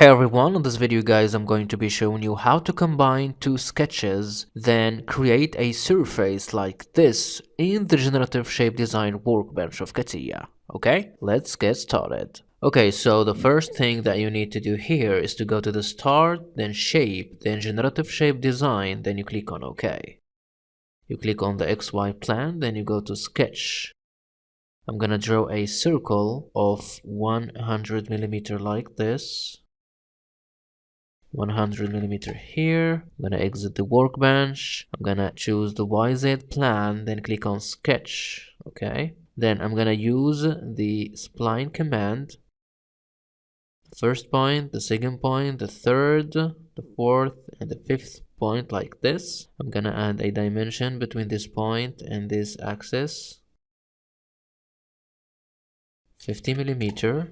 Hey everyone, in this video guys I'm going to be showing you how to combine two sketches, then create a surface like this in the Generative Shape Design workbench of CATIA. Okay, let's get started. Okay, so the first thing that you need to do here is to go to the Start, then Shape, then Generative Shape Design, then you click on OK. You click on the XY plan, then you go to Sketch. I'm gonna draw a circle of 100 millimeter like this. 100 millimeter here. I'm gonna exit the workbench. I'm gonna choose the YZ plan, then click on sketch. Okay, then I'm gonna use the spline command. The first point, the second point, the third, the fourth, and the fifth point like this. I'm gonna add a dimension between this point and this axis, 50 millimeter.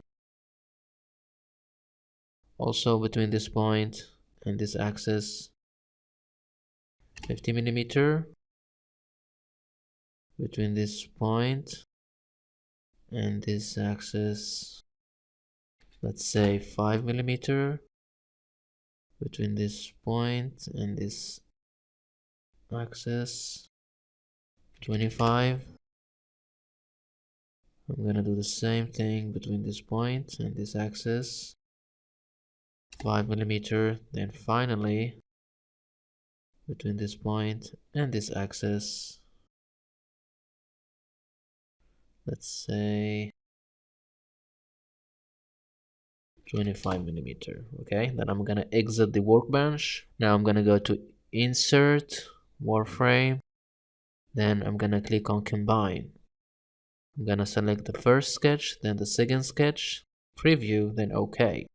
Also between this point and this axis, 50 millimeter. Between this point and this axis, let's say 5 millimeter. Between this point and this axis, 25. I'm gonna do the same thing between this point and this axis, 5 millimeter. Then finally between this point and this axis, let's say 25 millimeter. Okay, then I'm gonna exit the workbench. Now I'm gonna go to Insert, Warframe, then I'm gonna click on Combine. I'm gonna select the first sketch, then the second sketch, Preview, then OK.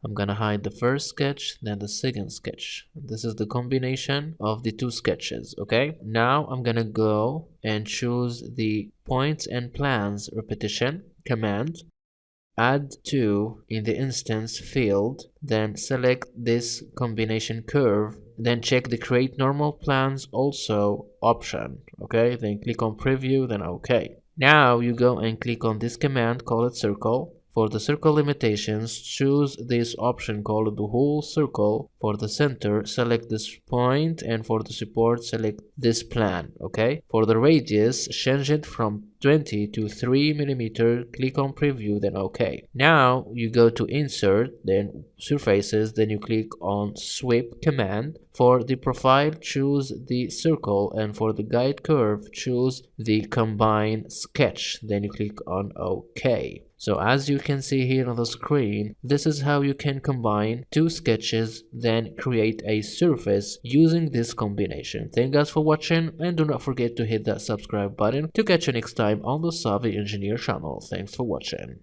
I'm gonna hide the first sketch, then the second sketch. This is the combination of the two sketches. Okay, now I'm gonna go and choose the Points and Plans Repetition command. Add to in the instance field, then select this combination curve, then check the create normal plans also option. Okay, then click on preview, then OK. Now you go and click on this command, call it circle. For the circle limitations, choose this option called the whole circle. For the center, select this point, and for the support, select this plan. Okay, for the radius, change it from 20 to 3 millimeter. Click on preview, then OK. Now you go to insert, then surfaces, then you click on sweep command. For the profile, choose the circle, and for the guide curve, choose the combine sketch, then you click on OK. So as you can see here on the screen, this is how you can combine two sketches, then create a surface using this combination. Thank you guys for watching, and do not forget to hit that subscribe button to catch you next time on the Savvy Engineer channel. Thanks for watching.